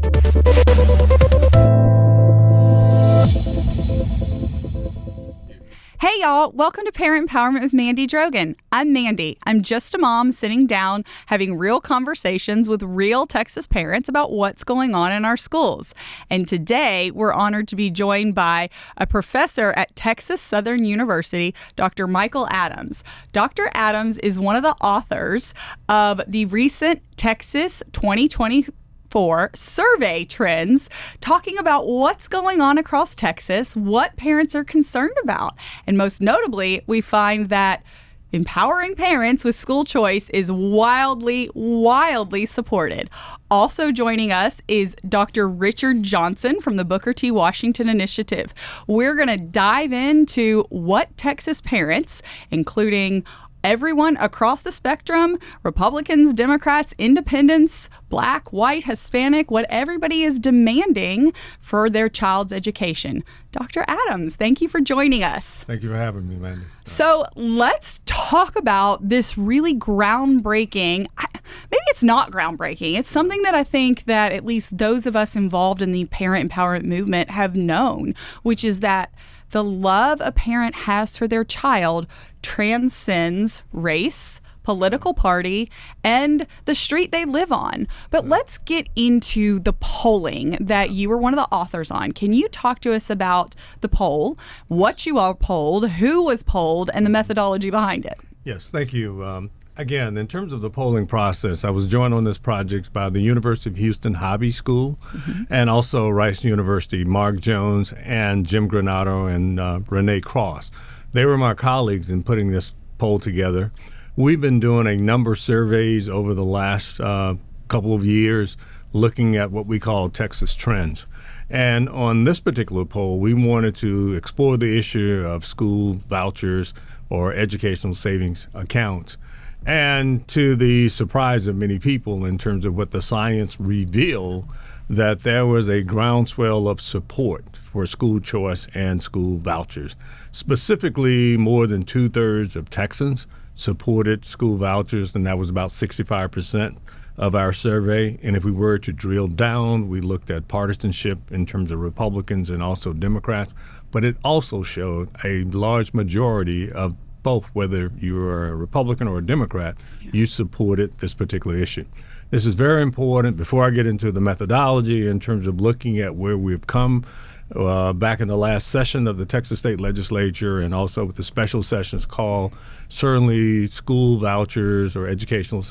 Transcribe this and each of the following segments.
Hey y'all, welcome to Parent Empowerment with Mandy Drogin. I'm Mandy. I'm just a mom sitting down having real conversations with real Texas parents about what's going on in our schools. And today we're honored to be joined by a professor at Texas Southern University, Dr. Michael Adams. Dr. Adams is one of the authors of the recent Texas 2024 survey trends, talking about what's going on across Texas, what parents are concerned about. And most notably, we find that empowering parents with school choice is wildly supported. Also joining us is Dr. Richard Johnson from the Booker T. Washington Initiative. We're going to dive into what Texas parents, including everyone across the spectrum, Republicans, Democrats, independents, Black, white, Hispanic, what everybody is demanding for their child's education. Dr. Adams, thank you for joining us. Thank you for having me, Mandy. So let's talk about this really groundbreaking, maybe it's not groundbreaking, it's something that I think that at least those of us involved in the parent empowerment movement have known, which is that the love a parent has for their child transcends race, political party, and the street they live on. But let's get into the polling that you were one of the authors on. Can you talk to us about the poll, what you all polled, who was polled, and the methodology behind it? Yes, thank you. Again, in terms of the polling process, I was joined on this project by the University of Houston Hobby School and also Rice University, Mark Jones and Jim Granato and Renee Cross. They were my colleagues in putting this poll together. We've been doing a number of surveys over the last couple of years looking at what we call Texas trends. And on this particular poll, we wanted to explore the issue of school vouchers or educational savings accounts. And to the surprise of many people in terms of what the science revealed, that there was a groundswell of support for school choice and school vouchers. Specifically, more than 2/3 of Texans supported school vouchers, and that was about 65% of our survey. And if we were to drill down, we looked at partisanship in terms of Republicans and also Democrats, but it also showed a large majority of both, whether you were a Republican or a Democrat, you supported this particular issue. This is very important. Before I get into the methodology in terms of looking at where we've come back in the last session of the Texas State Legislature and also with the special sessions call, certainly school vouchers or educational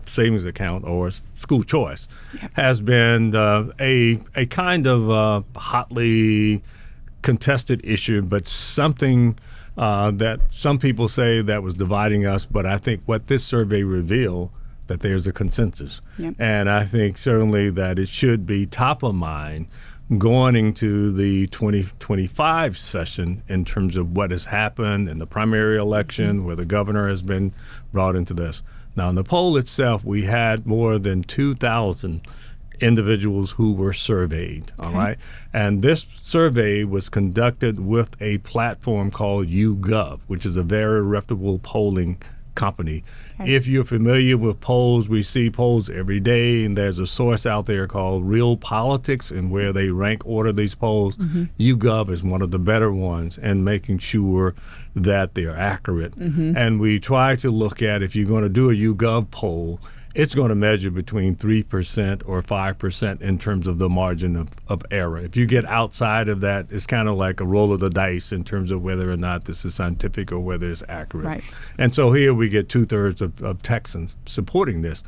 savings account or school choice has been a kind of hotly contested issue, but something that some people say that was dividing us. But I think what this survey revealed, that there's a consensus. And I think certainly that it should be top of mind going into the 2025 session in terms of what has happened in the primary election, where the governor has been brought into this. Now, in the poll itself, we had more than 2,000 individuals who were surveyed, all right? And this survey was conducted with a platform called YouGov, which is a very reputable polling company. If you're familiar with polls, we see polls every day, and there's a source out there called Real Politics, and where they rank order these polls. YouGov is one of the better ones, and making sure that they're accurate. And we try to look at, if you're going to do a YouGov poll, it's going to measure between 3% or 5% in terms of the margin of error. If you get outside of that, it's kind of like a roll of the dice in terms of whether or not this is scientific or whether it's accurate. And so here we get 2/3 of Texans supporting this.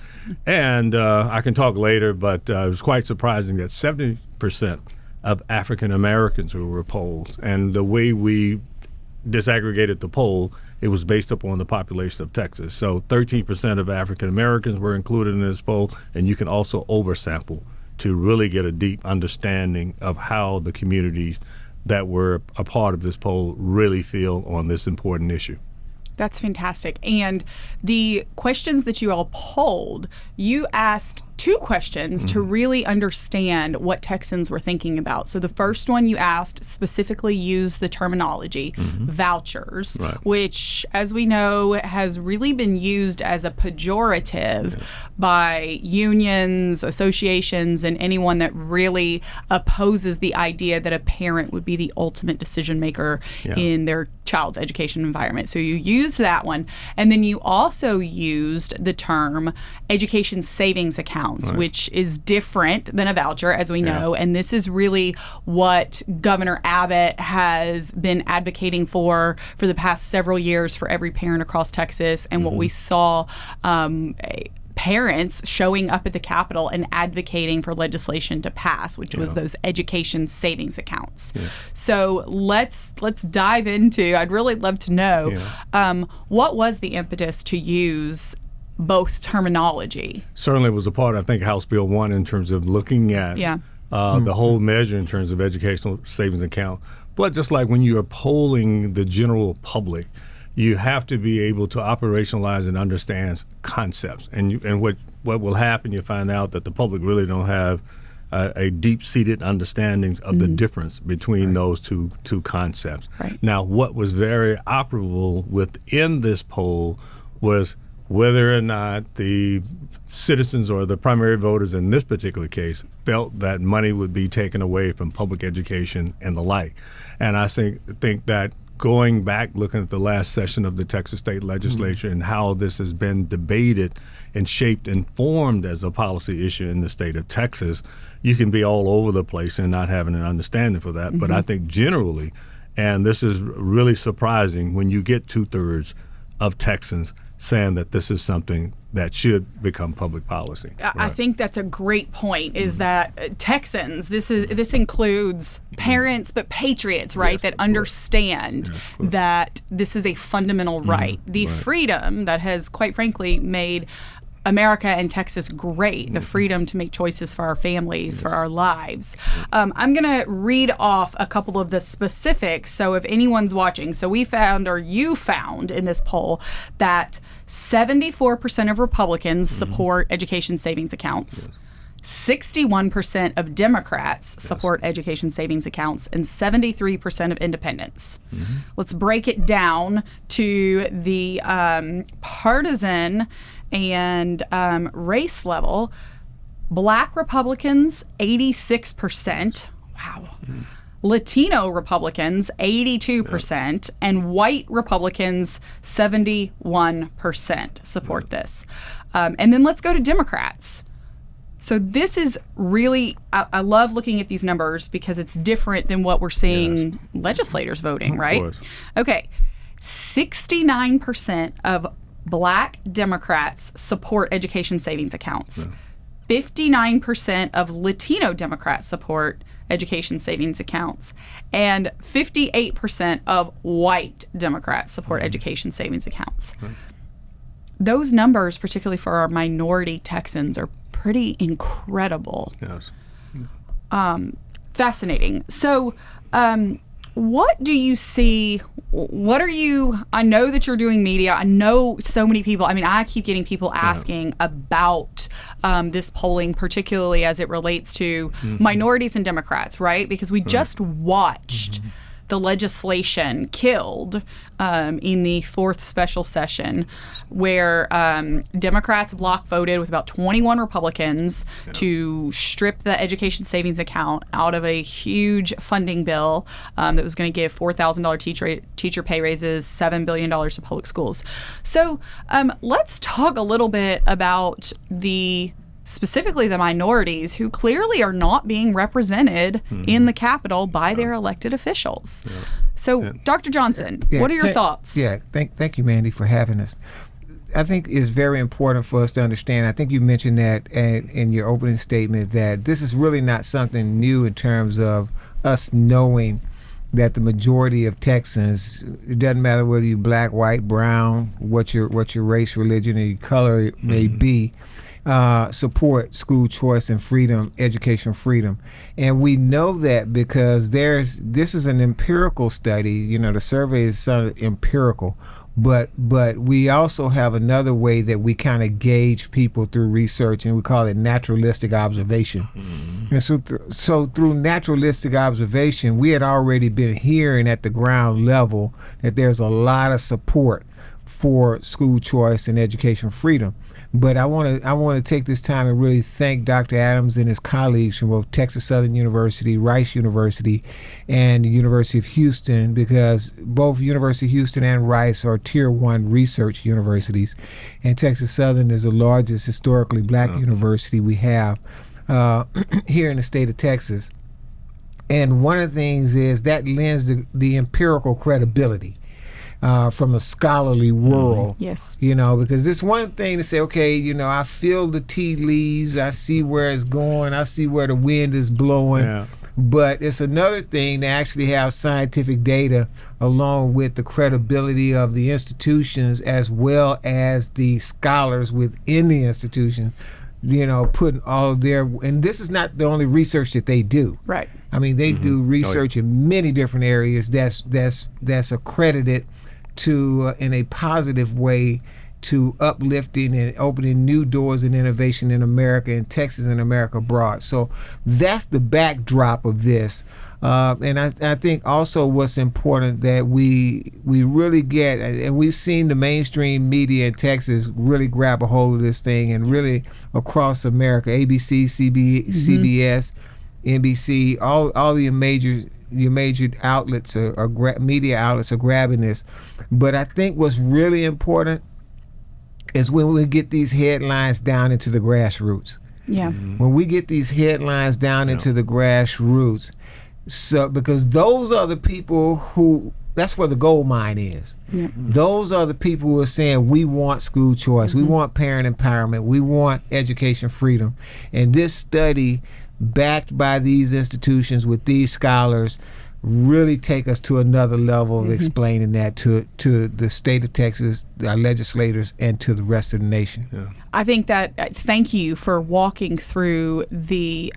And I can talk later, but it was quite surprising that 70% of African Americans who were polled. And the way we disaggregated the poll, it was based upon the population of Texas. So 13% of African Americans were included in this poll, and you can also oversample to really get a deep understanding of how the communities that were a part of this poll really feel on this important issue. That's fantastic. And the questions that you all polled, you asked two questions to really understand what Texans were thinking about. So the first one you asked specifically used the terminology vouchers, which, as we know, has really been used as a pejorative by unions, associations, and anyone that really opposes the idea that a parent would be the ultimate decision maker in their child's education environment. So you used that one. And then you also used the term education savings accounts, which is different than a voucher, as we know. And this is really what Governor Abbott has been advocating for the past several years for every parent across Texas, and what we saw parents showing up at the Capitol and advocating for legislation to pass, which was those education savings accounts. So let's dive into, I'd really love to know, what was the impetus to use both terminology? Certainly was a part, I think, House Bill 1 in terms of looking at the whole measure in terms of educational savings account. But just like when you are polling the general public, you have to be able to operationalize and understand concepts. And what will happen, you find out that the public really don't have a deep-seated understanding of the difference between those two concepts. Now, what was very operable within this poll was whether or not the citizens or the primary voters in this particular case felt that money would be taken away from public education and the like. And I think that going back, looking at the last session of the Texas State Legislature and how this has been debated and shaped and formed as a policy issue in the state of Texas, you can be all over the place and not having an understanding for that. But I think generally, and this is really surprising, when you get 2/3 of Texans saying that this is something that should become public policy. I think that's a great point, is that Texans, this includes parents, but patriots, right, that understand that this is a fundamental right. The freedom that has, quite frankly, made America and Texas great, the freedom to make choices for our families, for our lives. I'm going to read off a couple of the specifics. So if anyone's watching, so we found, or you found in this poll, that 74% of Republicans support education savings accounts. 61% of Democrats support education savings accounts, and 73% of independents. Let's break it down to the partisan and race level. Black Republicans, 86%. Wow. Latino Republicans, 82%, and white Republicans, 71% support this. And then let's go to Democrats. So this is really, I love looking at these numbers because it's different than what we're seeing legislators voting, right? Of course. Okay, 69% of Black Democrats support education savings accounts. 59% of Latino Democrats support education savings accounts, and 58% of white Democrats support education savings accounts. Those numbers, particularly for our minority Texans, are pretty incredible. Fascinating. So, what do you see? What are you? I know that you're doing media. I know so many people. I mean, I keep getting people asking about this polling, particularly as it relates to minorities and Democrats, right? Because we just watched the legislation killed in the fourth special session, where Democrats block voted with about 21 Republicans to strip the education savings account out of a huge funding bill that was going to give $4,000 teacher pay raises, $7 billion to public schools. So let's talk a little bit about specifically the minorities who clearly are not being represented in the Capitol by their elected officials. So, Dr. Johnson, what are your thoughts? Thank you, Mandy, for having us. I think it's very important for us to understand. I think you mentioned that in your opening statement, that this is really not something new in terms of us knowing that the majority of Texans, it doesn't matter whether you're black, white, brown, what your race, religion, or your color may be, support school choice and freedom, education freedom. And we know that because this is an empirical study. You know, the survey is sort of empirical. but we also have another way that we kind of gauge people through research, and we call it naturalistic observation. And so through naturalistic observation, we had already been hearing at the ground level that there's a lot of support for school choice and education freedom. But I want to take this time and really thank Dr. Adams and his colleagues from both Texas Southern University, Rice University, and the University of Houston, because both University of Houston and Rice are Tier 1 research universities, and Texas Southern is the largest historically black university we have here in the state of Texas. And one of the things is that lends the empirical credibility from a scholarly world. Yes. Because it's one thing to say, okay, I feel the tea leaves, I see where it's going, I see where the wind is blowing. Yeah. But it's another thing to actually have scientific data along with the credibility of the institutions as well as the scholars within the institution, putting all of their, and this is not the only research that they do. Right. I mean, they do research in many different areas that's accredited to in a positive way to uplifting and opening new doors and innovation in America and Texas and America abroad. So that's the backdrop of this. And I think also what's important that we really get, and we've seen the mainstream media in Texas really grab a hold of this thing, and really across America, ABC, CBS, NBC, all your major outlets media outlets are grabbing this. But I think what's really important is when we get these headlines down into the grassroots. Yeah. When we get these headlines down into the grassroots, so because those are the people who, that's where the gold mine is. Yep. Those are the people who are saying, we want school choice, we want parent empowerment, we want education freedom. And this study, backed by these institutions with these scholars, really take us to another level of explaining that to the state of Texas, our legislators, and to the rest of the nation. Yeah. I think that, thank you for walking through the,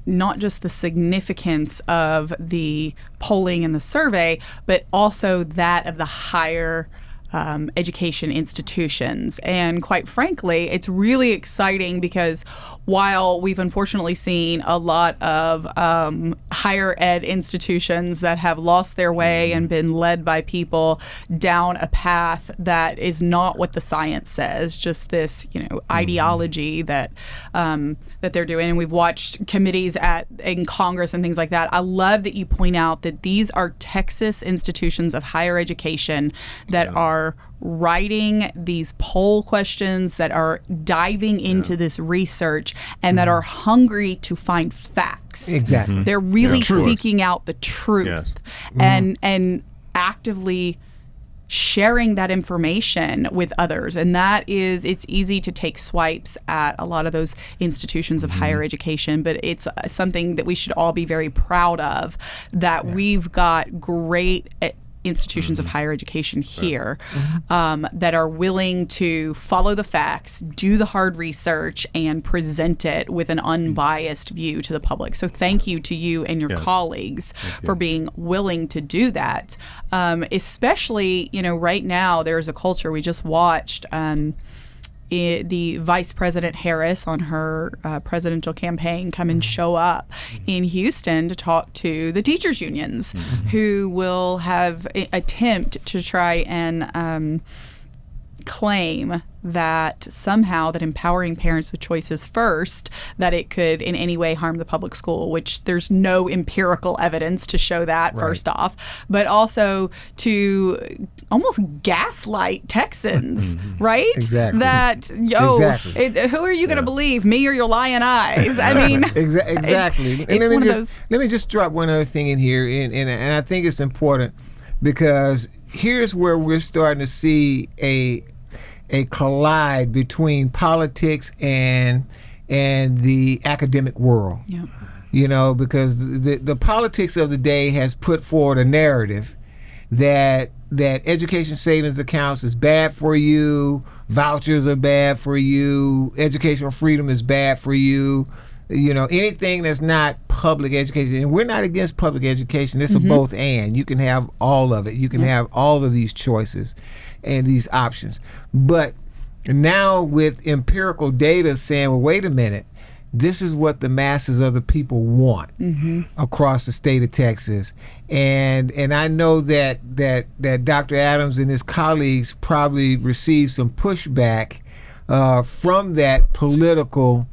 not just the significance of the polling and the survey, but also that of the higher education institutions. And quite frankly, it's really exciting because while we've unfortunately seen a lot of higher ed institutions that have lost their way and been led by people down a path that is not what the science says, just this, ideology that that they're doing, and we've watched committees in Congress and things like that. I love that you point out that these are Texas institutions of higher education that are writing these poll questions, that are diving into this research, and that are hungry to find facts. Exactly. They're really seeking out the truth and actively sharing that information with others. And that is, it's easy to take swipes at a lot of those institutions of higher education, but it's something that we should all be very proud of, that we've got great institutions of higher education here that are willing to follow the facts, do the hard research, and present it with an unbiased view to the public. So thank you to you and your colleagues for being willing to do that. Especially, right now there's a culture. We just watched the Vice President Harris on her presidential campaign come and show up in Houston to talk to the teachers unions, who will have attempt to try and claim that somehow that empowering parents with choices first, that it could in any way harm the public school, which there's no empirical evidence to show that, first off, but also to almost gaslight Texans, right? Exactly. That, who are you going to believe, me or your lying eyes? I mean, exactly. Let me just drop one other thing in here, and I think it's important, because here's where we're starting to see a collide between politics and the academic world. Yeah. Because the politics of the day has put forward a narrative that education savings accounts is bad for you, vouchers are bad for you, educational freedom is bad for you. Anything that's not public education, and we're not against public education. It's a both and. You can have all of it. You can have all of these choices and these options. But now with empirical data saying, well, wait a minute, this is what the masses of the people want across the state of Texas. And I know that Dr. Adams and his colleagues probably received some pushback from that political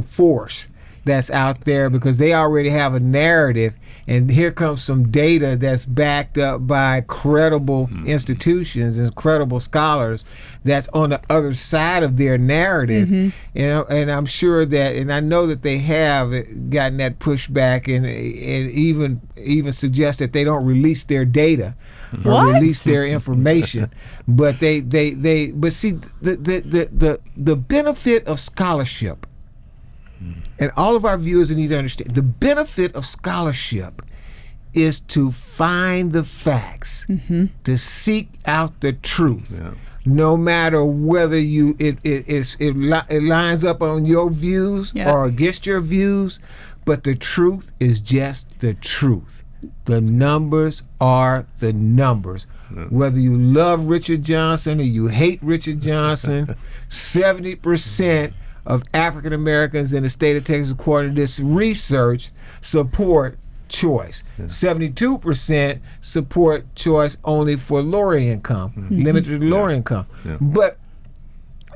force that's out there, because they already have a narrative, and here comes some data that's backed up by credible institutions and credible scholars that's on the other side of their narrative. And I'm sure that, and I know that they have gotten that pushback, and even suggest that they don't release their data or release their information. But but see, the benefit of scholarship, and all of our viewers need to understand, the benefit of scholarship is to find the facts, to seek out the truth. No matter whether it lines up on your views or against your views, but the truth is just the truth. The numbers are the numbers. Whether you love Richard Johnson or you hate Richard Johnson, 70% of African Americans in the state of Texas, according to this research, support choice. 72% support choice only for lower income, limited to lower income. But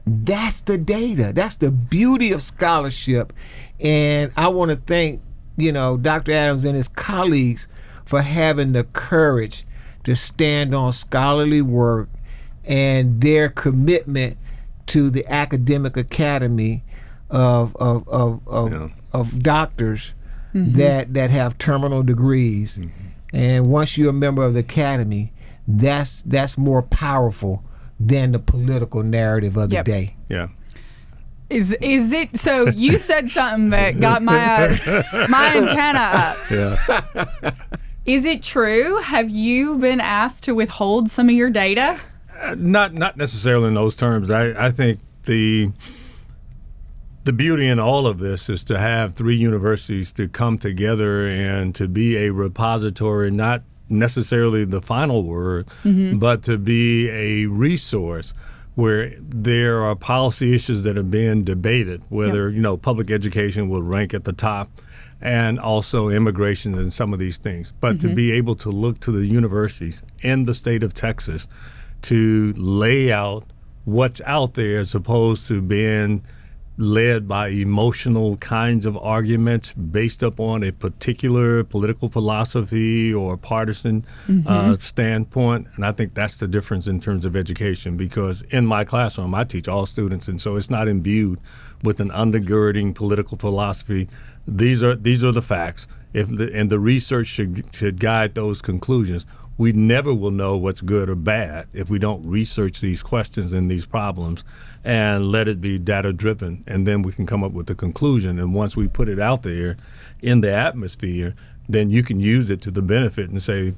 that's the data. That's the beauty of scholarship. And I want to thank, Dr. Adams and his colleagues for having the courage to stand on scholarly work and their commitment to the academic academy of doctors that have terminal degrees. And once you're a member of the academy, that's more powerful than the political narrative of the day. Is it so? You said something that got my antenna up. Is it true? Have you been asked to withhold some of your data? Not necessarily in those terms. I think the beauty in all of this is to have three universities to come together and to be a repository, not necessarily the final word, but to be a resource where there are policy issues that are being debated, whether public education will rank at the top, and also immigration and some of these things. But to be able to look to the universities in the state of Texas to lay out what's out there, as opposed to being led by emotional kinds of arguments based upon a particular political philosophy or partisan standpoint. And I think that's the difference in terms of education, because in my classroom, I teach all students, and so it's not imbued with an undergirding political philosophy. These are the facts, and the research should guide those conclusions. We never will know what's good or bad if we don't research these questions and these problems and let it be data driven, and then we can come up with a conclusion. And once we put it out there in the atmosphere, then you can use it to the benefit and say,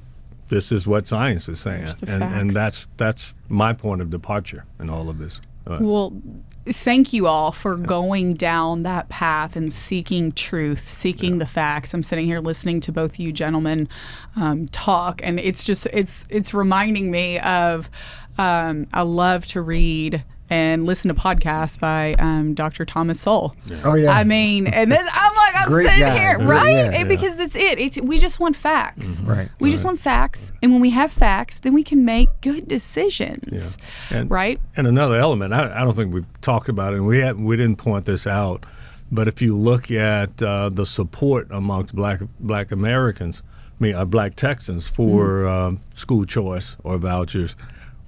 this is what science is saying. And that's my point of departure in all of this. Well, thank you all for going down that path and seeking truth, seeking the facts. I'm sitting here listening to both you gentlemen talk, and it's reminding me of I love to read and listen to podcasts by Dr. Thomas Sowell. Oh yeah. I mean, and then I'm Great sitting guy. here, right? Yeah. Because that's it. We just want facts. Right. We just want facts, and when we have facts, then we can make good decisions. Right. And another element, I don't think we've talked about it, and we didn't point this out, but if you look at the support amongst Black Americans, Black Texans for school choice or vouchers,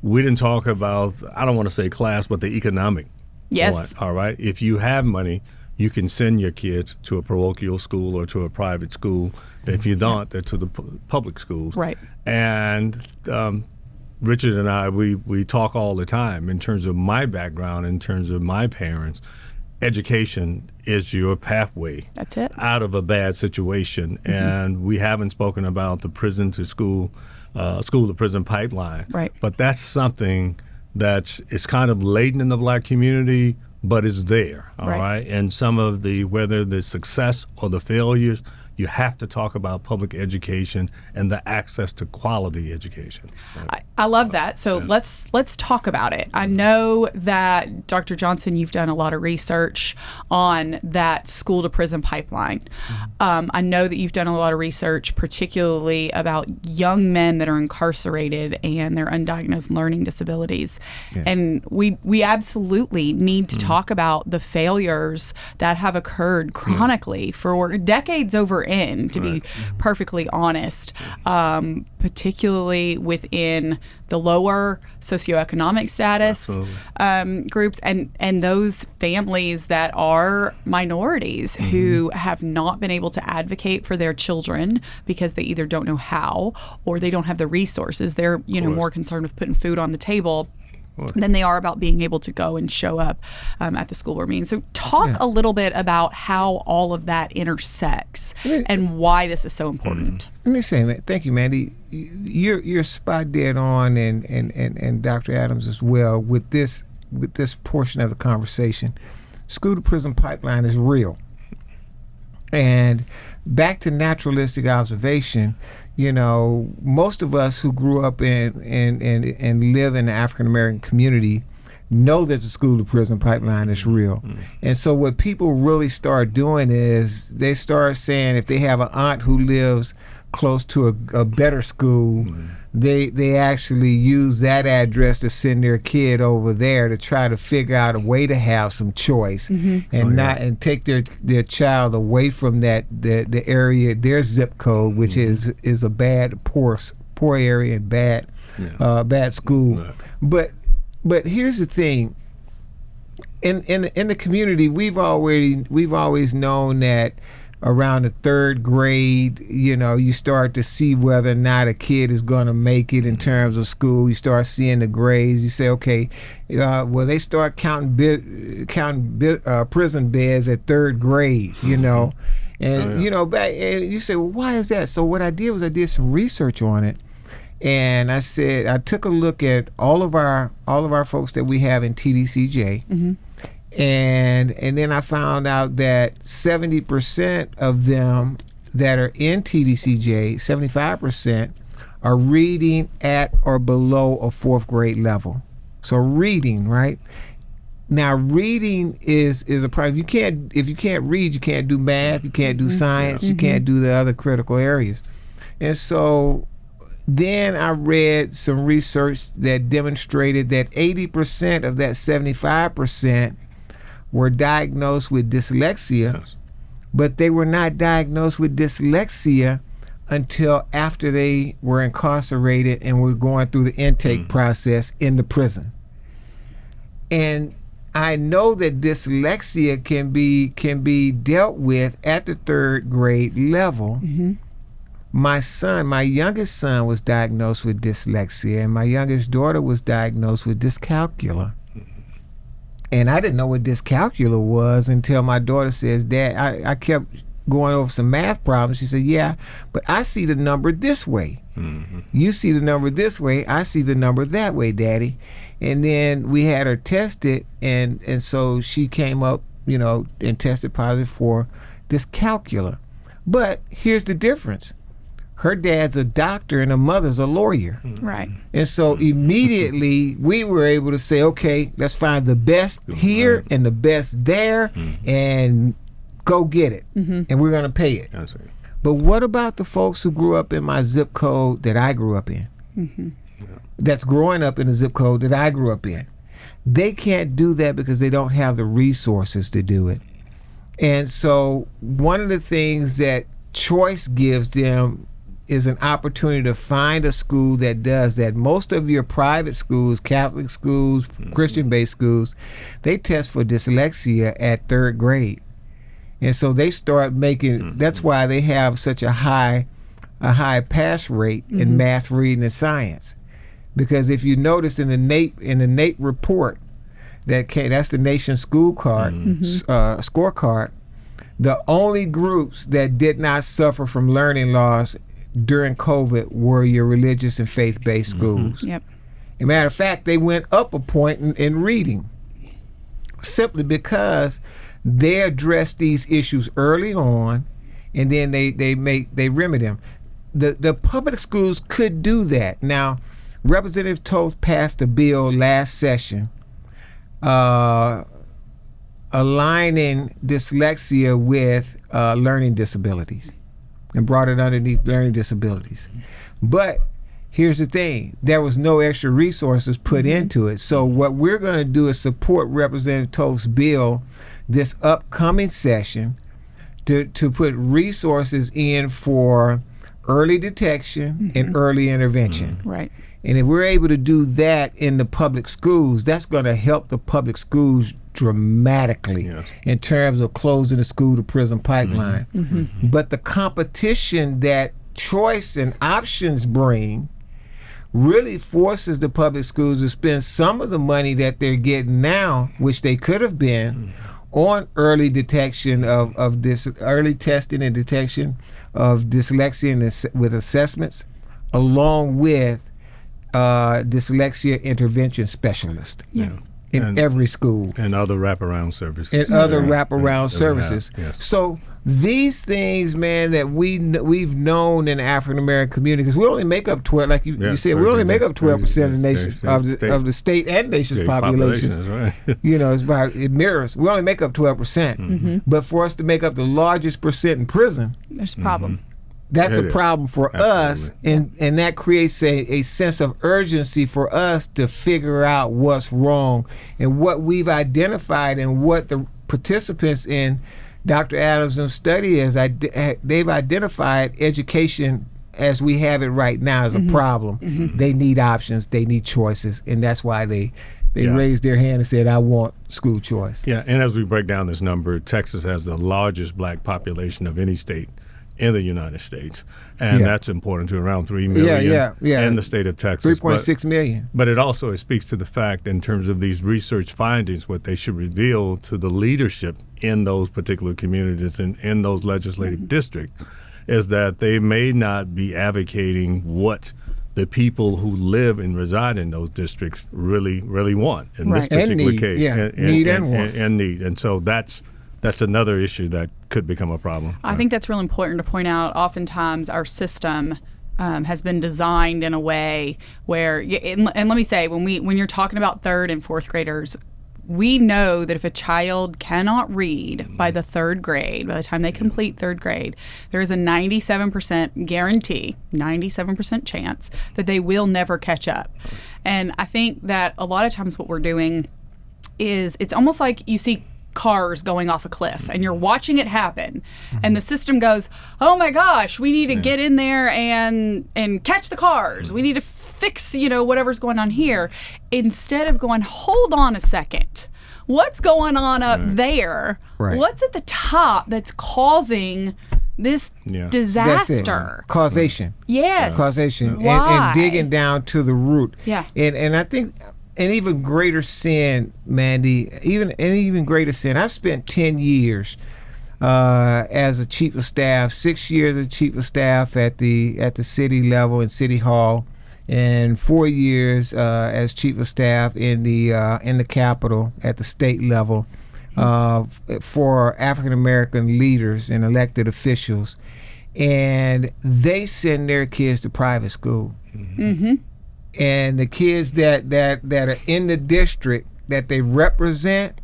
we didn't talk about, I don't want to say class, but the economic point. All right. If you have money, you can send your kids to a parochial school or to a private school. If you don't, they're to the public schools. Right. And Richard and I, we talk all the time in terms of my background, in terms of my parents. Education is your pathway. That's it. Out of a bad situation. And we haven't spoken about the prison to school to prison pipeline. Right. But that's something it's kind of latent in the Black community, but it's there, all right? And some of whether the success or the failures, you have to talk about public education and the access to quality education. I love that. So let's talk about it. I know that, Dr. Johnson, you've done a lot of research on that school to prison pipeline. I know that you've done a lot of research, particularly about young men that are incarcerated and their undiagnosed learning disabilities. Yeah. And we absolutely need to talk about the failures that have occurred chronically for decades over to be perfectly honest, particularly within the lower socioeconomic status groups and those families that are minorities who have not been able to advocate for their children because they either don't know how or they don't have the resources. They're more concerned with putting food on the table than they are about being able to go and show up at the school board meeting. So talk a little bit about how all of that intersects and why this is so important. Let me say, thank you, Mandy. You're spot dead on, and Dr. Adams as well with this portion of the conversation. School to prison pipeline is real. And back to naturalistic observation, most of us who grew up and live in the African American community know that the school to prison pipeline is real. And so what people really start doing is they start saying, if they have an aunt who lives close to a better school, they actually use that address to send their kid over there to try to figure out a way to have some choice and take their child away from the area, their zip code, which is a bad poor area and bad school. But here's the thing. In the community, we've always known that around the third grade, you start to see whether or not a kid is going to make it in terms of school. You start seeing the grades. You say, okay, they start counting prison beds at third grade, And back, and you say, well, why is that? So what I did was I did some research on it, and I took a look at all of our folks that we have in TDCJ. And then I found out that 70% of them that are in TDCJ, 75% are reading at or below a fourth grade level. So reading, right? Now reading is a problem. If you can't read, you can't do math, you can't do science, you can't do the other critical areas. And so then I read some research that demonstrated that 80% of that 75% were diagnosed with dyslexia, but they were not diagnosed with dyslexia until after they were incarcerated and were going through the intake process in the prison. And I know that dyslexia can be dealt with at the third grade level. My youngest son was diagnosed with dyslexia, and my youngest daughter was diagnosed with dyscalculia. And I didn't know what dyscalculia was until my daughter says, Dad, I kept going over some math problems. She said, yeah, but I see the number this way. You see the number this way. I see the number that way, Daddy. And then we had her tested, and so she came up, and tested positive for dyscalculia. But here's the difference. Her dad's a doctor and her mother's a lawyer. Right. And so immediately we were able to say, okay, let's find the best here and the best there and go get it. And we're going to pay it. But what about the folks who grew up in my zip code that I grew up in? That's growing up in the zip code that I grew up in. They can't do that because they don't have the resources to do it. And so one of the things that choice gives them is an opportunity to find a school that does that. Most of your private schools, Catholic schools, Christian-based schools, they test for dyslexia at third grade. And so they start making, that's why they have such a high pass rate in math, reading, and science. Because if you notice in the NAEP report, that's the nation's school card, scorecard, the only groups that did not suffer from learning loss during COVID were your religious and faith-based schools. As a matter of fact, they went up a point in reading. simply because they address these issues early on, and then they remedy them. The public schools could do that. Now, Representative Toth passed a bill last session aligning dyslexia with learning disabilities, and brought it underneath learning disabilities. But here's the thing, there was no extra resources put into it. So what we're going to do is support Representative Toth's bill this upcoming session to put resources in for early detection and early intervention. Right. And if we're able to do that in the public schools, that's going to help the public schools dramatically in terms of closing the school to prison pipeline. But the competition that choice and options bring really forces the public schools to spend some of the money that they're getting now, which they could have been, on early detection of this, early testing and detection of dyslexia with assessments, along with dyslexia intervention specialists in every school. And other wraparound services. And other wraparound services. So these things, man, that we've known in the African American community, because we only make up 12, like you said, we only make up 12% of the nation of the state and nation's populations. Right. You know, it mirrors. We only make up 12%, but for us to make up the largest percent in prison, there's a problem. That's a problem for us, and that creates a sense of urgency for us to figure out what's wrong. And what we've identified and what the participants in Dr. Adams' study is, they've identified education as we have it right now as a problem. They need options, they need choices, and that's why they raised their hand and said, I want school choice. Yeah, and as we break down this number, Texas has the largest black population of any state in the United States, and that's important to around 3 million in the state of Texas. 3.6 million. But it also speaks to the fact, in terms of these research findings, what they should reveal to the leadership in those particular communities and in those legislative districts, is that they may not be advocating what the people who live and reside in those districts really want in this particular case. Need and want. And so that's another issue that could become a problem. I think that's really important to point out. Oftentimes our system has been designed in a way where, and let me say, when you're talking about third and fourth graders, we know that if a child cannot read by the third grade, by the time they complete third grade, there is a 97% guarantee, 97% chance that they will never catch up. And I think that a lot of times what we're doing is, it's almost like you see cars going off a cliff and you're watching it happen, and the system goes, oh my gosh, we need to get in there and catch the cars, we need to fix whatever's going on here, instead of going, hold on a second, what's going on up there, what's at the top that's causing this disaster? Causation. Yes. Causation. Why? And digging down to the root. Yeah. And I think an even greater sin, Mandy, even greater sin. I've spent 10 years as a chief of staff, 6 years as chief of staff at the city level in City Hall, and 4 years as chief of staff in the Capitol at the state level for African American leaders and elected officials, and they send their kids to private school. And the kids that are in the district that they represent,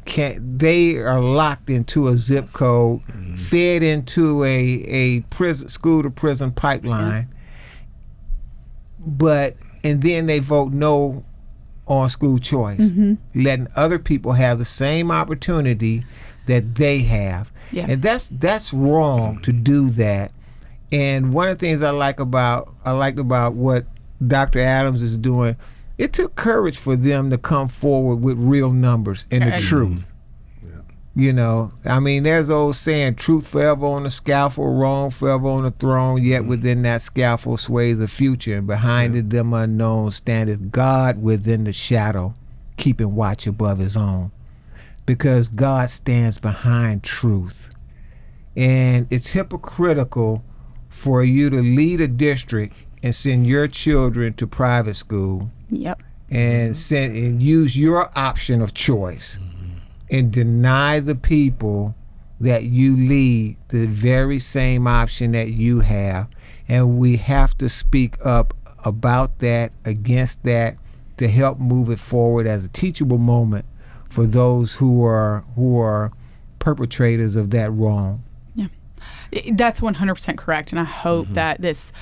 they are locked into a zip code, fed into a prison, school to prison pipeline, and then they vote no on school choice, letting other people have the same opportunity that they have. And that's wrong to do that. And one of the things I liked about what Dr. Adams is doing, it took courage for them to come forward with real numbers and the truth. I mean, there's old saying, truth forever on the scaffold, wrong forever on the throne, yet within that scaffold sways the future, and behind it them unknown standeth God within the shadow, keeping watch above his own. Because God stands behind truth. And it's hypocritical for you to lead a district and send your children to private school and and use your option of choice and deny the people that you lead the very same option that you have. And we have to speak up about that, against that, to help move it forward as a teachable moment for those who are perpetrators of that wrong. Yeah, that's 100% correct. And I hope that this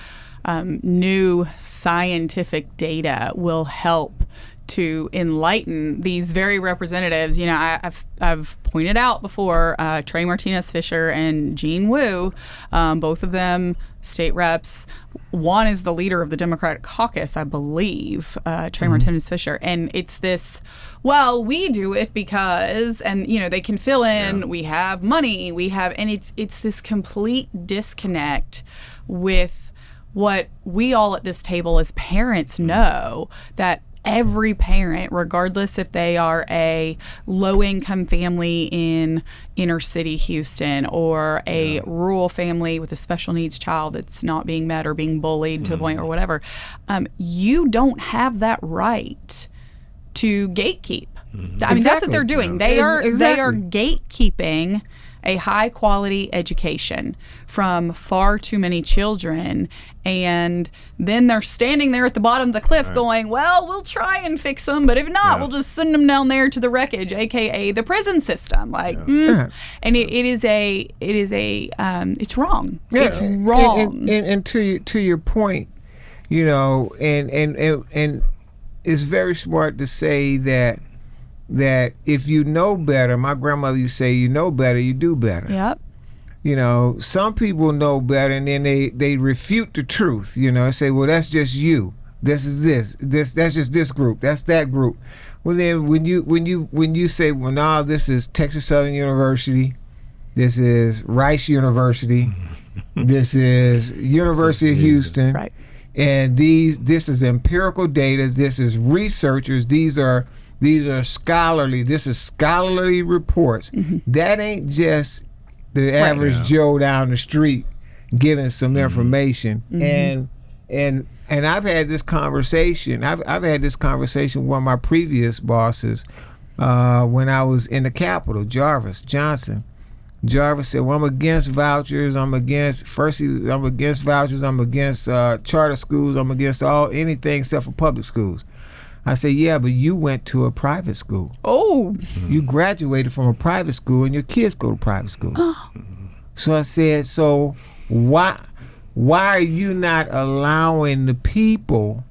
new scientific data will help to enlighten these very representatives. You know, I've pointed out before, Trey Martinez Fisher and Jean Wu, both of them state reps. One is the leader of the Democratic caucus, I believe, Trey Martinez Fisher. And it's this, well, we do it because, and you know, they can fill in, we have money, we have, and it's this complete disconnect with what we all at this table as parents know, that every parent, regardless if they are a low-income family in inner city Houston or a rural family with a special needs child that's not being met or being bullied to the point or whatever, you don't have that right to gatekeep. I mean, that's what they're doing. They are gatekeeping a high-quality education from far too many children, and then they're standing there at the bottom of the cliff going, well, we'll try and fix them, but if not, we'll just send them down there to the wreckage, aka the prison system. Like, and it's wrong. Yeah. It's wrong. And to your point, you know, and it's very smart to say that if you know better, my grandmother used to say, you know better, you do better. Yep. You know, some people know better, and then they refute the truth. You know, and say, well, that's just you. This is that's just this group. That's that group. Well, then when you say, well, no, this is Texas Southern University, this is Rice University, this is University of Houston, Right. and this is empirical data. This is researchers. These are scholarly. This is scholarly reports. That ain't just the average Joe down the street giving some information. And I've had this conversation. I've had this conversation with one of my previous bosses when I was in the Capitol, Jarvis Johnson. Jarvis said, well, I'm against vouchers. I'm against vouchers. I'm against charter schools. I'm against anything except for public schools. I said, yeah, but you went to a private school. Oh. You graduated from a private school, and your kids go to private school. So I said, so why are you not allowing the people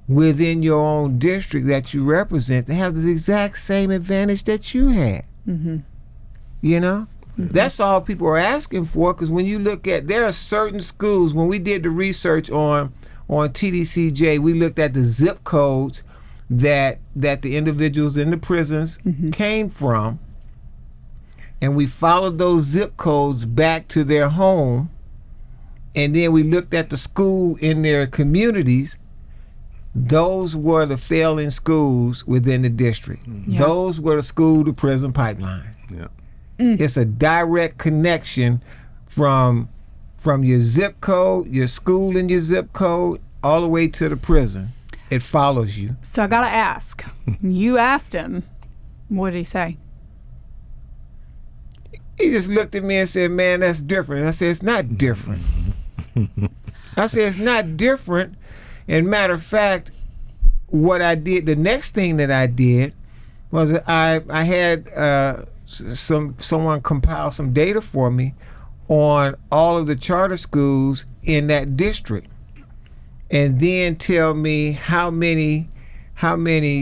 within your own district that you represent to have the exact same advantage that you had? You know? That's all people are asking for, because when you look at, there are certain schools, when we did the research on TDCJ, we looked at the zip codes that the individuals in the prisons came from, and we followed those zip codes back to their home, and then we looked at the school in their communities. Those were the failing schools within the district. Those were the school to prison pipeline. It's a direct connection from your zip code, your school and your zip code, all the way to the prison. It follows you. So I gotta ask. You asked him. What did he say? He just looked at me and said, man, that's different. I said, it's not different. I said, it's not different. And matter of fact, what I did, the next thing that I did was I had someone compile some data for me on all of the charter schools in that district, and then tell me how many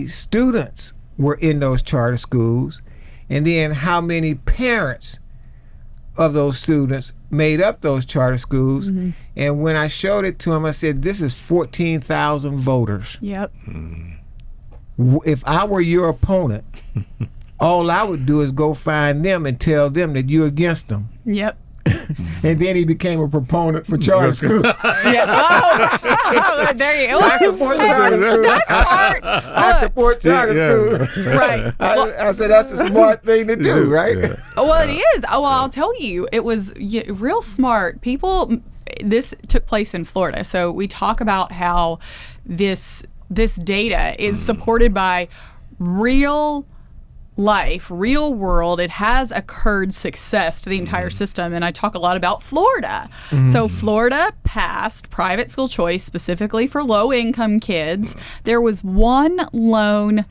students were in those charter schools, and then how many parents of those students made up those charter schools. And when I showed it to him, I said, this is 14,000 voters. Yep. If I were your opponent, all I would do is go find them and tell them that you're against them. Yep. And then he became a proponent for charter school. Oh, there you go. I support charter school. That's smart. I support charter school. Right. I said that's a smart thing to do, right? Well, it is. Oh, well, I'll tell you, it was real smart. People, this took place in Florida. So we talk about how this this data is supported by real life, real world. It has occurred success to the entire system. And I talk a lot about Florida. So Florida passed private school choice specifically for low income kids. There was one lone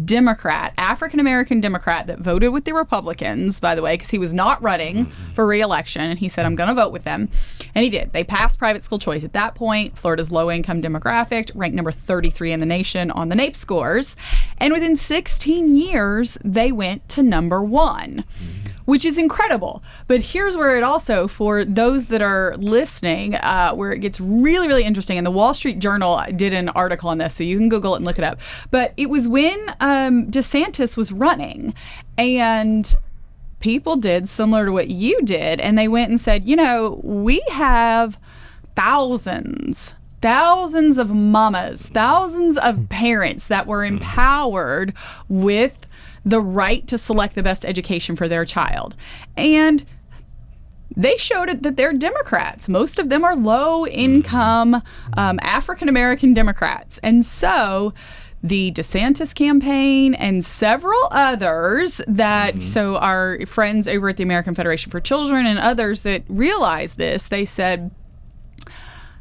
Democrat, African-American Democrat, that voted with the Republicans, by the way, because he was not running for re-election, and he said, I'm going to vote with them. And he did. They passed private school choice. At that point, Florida's low-income demographic ranked number 33 in the nation on the NAEP scores. And within 16 years, they went to number 1. Which is incredible. But here's where it also, for those that are listening, where it gets really, really interesting. And the Wall Street Journal did an article on this, so you can Google it and look it up. But it was when DeSantis was running, and people did similar to what you did, and they went and said, you know, we have thousands of mamas, thousands of parents that were empowered with the right to select the best education for their child. And they showed it that they're Democrats. Most of them are low-income African-American Democrats. And so the DeSantis campaign and several others that, so our friends over at the American Federation for Children and others that realized this, they said,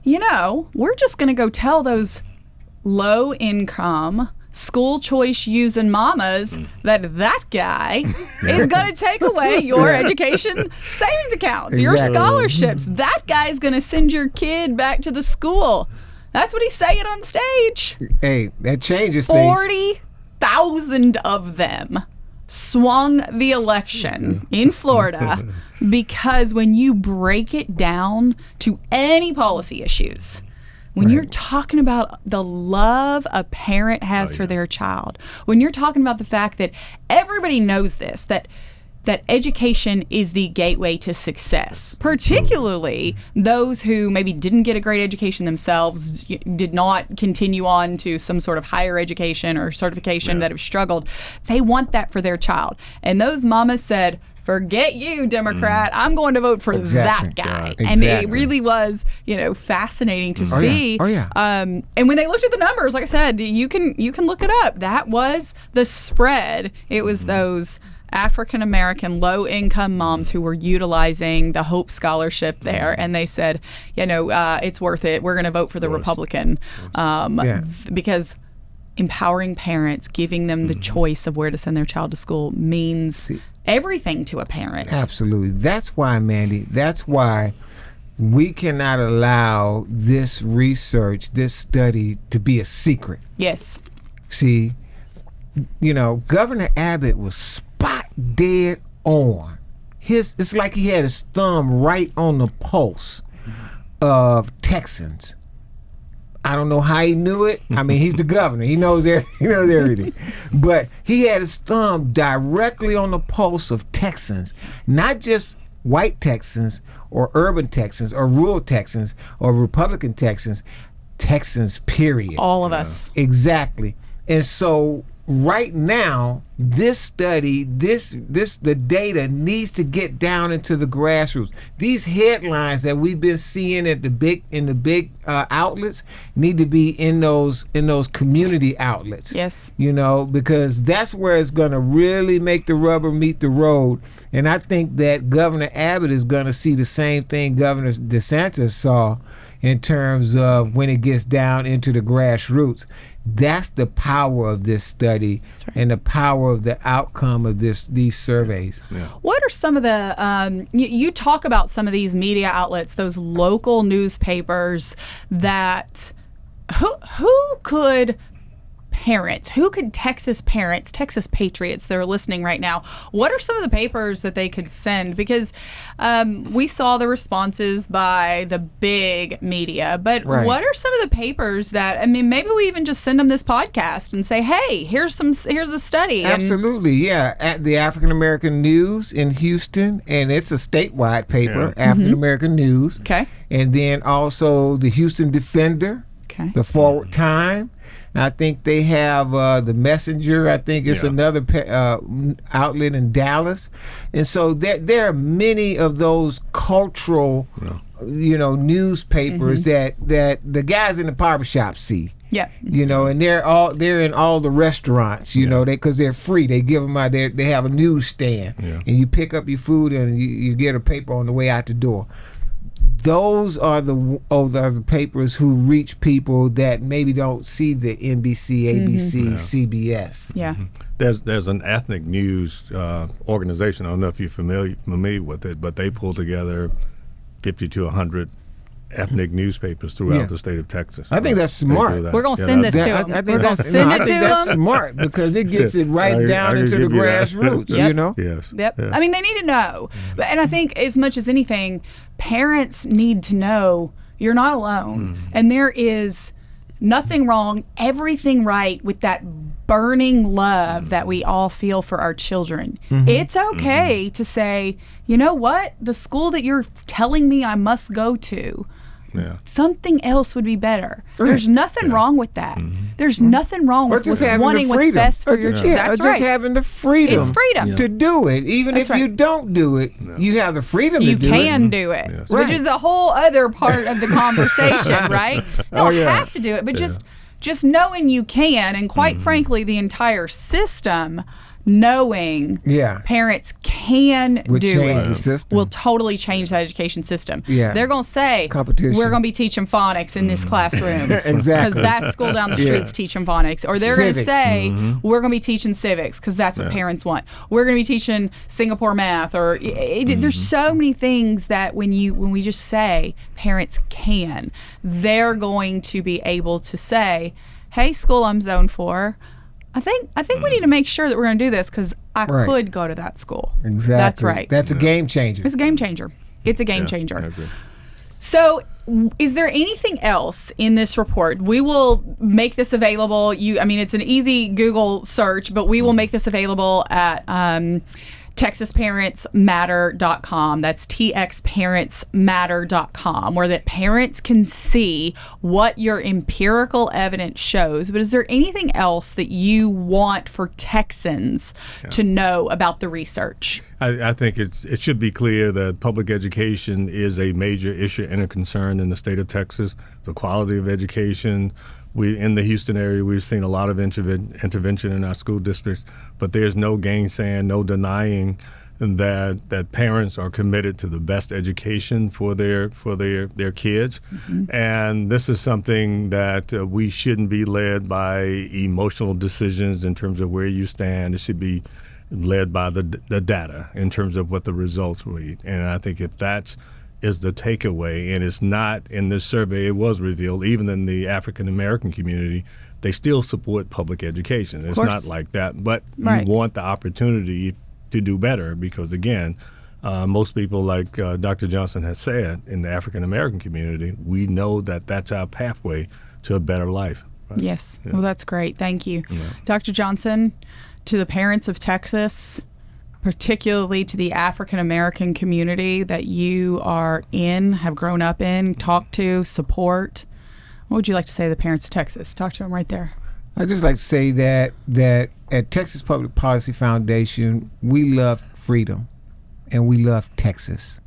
you know, we're just going to go tell those low-income school choice using mamas that guy is going to take away your education savings accounts, your scholarships. That guy is going to send your kid back to the school. That's what he's saying on stage. Hey, that changes things. 40,000 of them swung the election in Florida because when you break it down to any policy issues, when you're talking about the love a parent has for their child, when you're talking about the fact that everybody knows this, that education is the gateway to success, particularly those who maybe didn't get a great education themselves, did not continue on to some sort of higher education or certification that have struggled. They want that for their child. And those mamas said, forget you, Democrat. I'm going to vote for that guy. And it really was, you know, fascinating to see. And when they looked at the numbers, like I said, you can look it up. That was the spread. It was those African-American low-income moms who were utilizing the Hope Scholarship there, and they said, you know, it's worth it. We're going to vote for the Republican because empowering parents, giving them the choice of where to send their child to school means everything to a parent. Absolutely. That's why, Mandy, that's why we cannot allow this research, this study, to be a secret. Yes. See, you know, Governor Abbott was spot dead on. It's like he had his thumb right on the pulse of Texans. I don't know how he knew it. I mean, he's the governor. He knows everything. But he had his thumb directly on the pulse of Texans, not just white Texans or urban Texans or rural Texans or Republican Texans, Texans, period. All of us. Exactly. And so right now, this study, the data needs to get down into the grassroots. These headlines that we've been seeing in the big outlets need to be in those community outlets. Yes. You know, because that's where it's going to really make the rubber meet the road. And I think that Governor Abbott is going to see the same thing Governor DeSantis saw in terms of when it gets down into the grassroots. That's the power of this study and the power of the outcome of these surveys. Yeah. What are some of the, you talk about some of these media outlets, those local newspapers that, who could Texas parents, Texas patriots that are listening right now, what are some of the papers that they could send? Because we saw the responses by the big media, but what are some of the papers that, I mean, maybe we even just send them this podcast and say, hey, here's a study. Absolutely, yeah. At the African American News in Houston, and it's a statewide paper, African American News. Okay. And then also the Houston Defender, the Forward Time. I think they have the Messenger. I think it's another outlet in Dallas, and so there are many of those cultural, newspapers that the guys in the barbershop see. Yeah. You know, and they're in all the restaurants, you know, because they're free. They give them out there. They have a newsstand, and you pick up your food and you get a paper on the way out the door. Those are the papers who reach people that maybe don't see the NBC, ABC, CBS. Yeah. There's an ethnic news organization. I don't know if you're familiar with it, but they pull together 50 to 100 ethnic newspapers throughout the state of Texas. I think that's smart. We're going to send this to them. I think We're going to send it to them. That's smart because it gets it right down into the grassroots, you know? Yes. Yep. I mean, they need to know. And I think as much as anything, parents need to know you're not alone. And there is nothing wrong, everything right with that burning love that we all feel for our children. It's okay to say, you know what? The school that you're telling me I must go to, something else would be better. There's nothing wrong with that. There's nothing wrong with wanting what's best for your children. That's right. Just having the freedom. It's freedom to do it. Even if you don't do it, you have the freedom to do it. You can do it, which is a whole other part of the conversation, right? You don't have to do it, but just knowing you can, and quite frankly, the entire system knowing parents can do it the system. will totally change that education system. They're going to say, competition. We're going to be teaching phonics in this classroom. Exactly. Because that school down the street's teaching phonics. Or they're going to say, we're going to be teaching civics because that's what parents want. We're going to be teaching Singapore math. Or there's so many things that when we just say parents can, they're going to be able to say, hey, school I'm zoned for, I think we need to make sure that we're going to do this because I could go to that school. Exactly. That's right. That's a game changer. It's a game changer. It's a game changer. I agree. So is there anything else in this report? We will make this available. It's an easy Google search, but we will make this available at TexasParentsMatter.com. That's TXParentsMatter.com, where that parents can see what your empirical evidence shows. But is there anything else that you want for Texans to know about the research? I think it should be clear that public education is a major issue and a concern in the state of Texas. The quality of education. In the Houston area, we've seen a lot of intervention in our school districts, but there's no gainsaying, no denying that parents are committed to the best education for their kids. And this is something that we shouldn't be led by emotional decisions in terms of where you stand. It should be led by the data in terms of what the results read. And I think if that's is the takeaway, and it's not in this survey, it was revealed, even in the African American community, they still support public education. It's not like that, but you want the opportunity to do better because, again, most people, like Dr. Johnson has said, in the African American community, we know that that's our pathway to a better life. Right? Yes. Well, that's great. Thank you. Dr. Johnson, to the parents of Texas, particularly to the African American community that you are in, have grown up in, talked to, support, what would you like to say to the parents of Texas? Talk to them right there. I'd just like to say that at Texas Public Policy Foundation, we love freedom and we love Texas.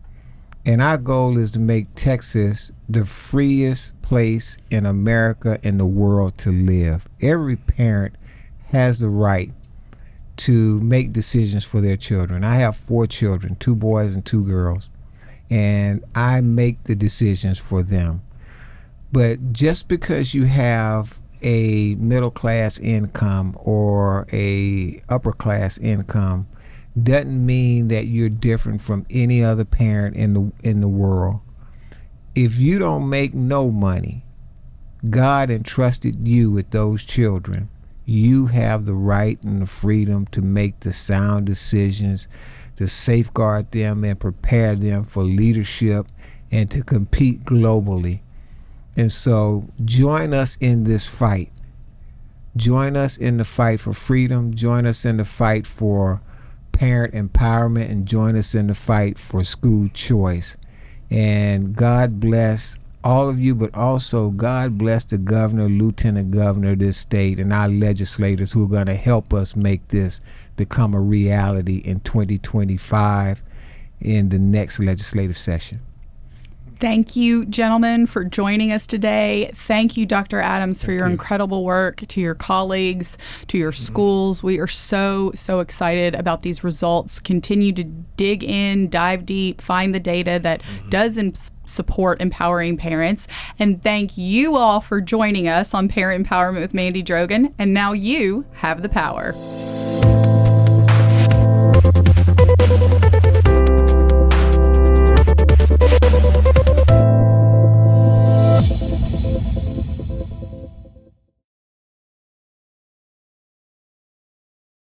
And our goal is to make Texas the freest place in America and the world to live. Every parent has the right to make decisions for their children. I have 4 children, 2 boys and 2 girls, and I make the decisions for them. But just because you have a middle class income or a upper class income doesn't mean that you're different from any other parent in the world. If you don't make no money, God entrusted you with those children. You have the right and the freedom to make the sound decisions, to safeguard them and prepare them for leadership and to compete globally. And so join us in this fight. Join us in the fight for freedom. Join us in the fight for parent empowerment, and join us in the fight for school choice. And God bless all of you, but also God bless the governor, lieutenant governor of this state, and our legislators who are going to help us make this become a reality in 2025 in the next legislative session. Thank you, gentlemen, for joining us today. Thank you, Dr. Adams, for your incredible work, to your colleagues, to your schools. We are so excited about these results. Continue to dig in, dive deep, find the data that does support empowering parents. And thank you all for joining us on Parent Empowerment with Mandy Drogin. And now you have the power.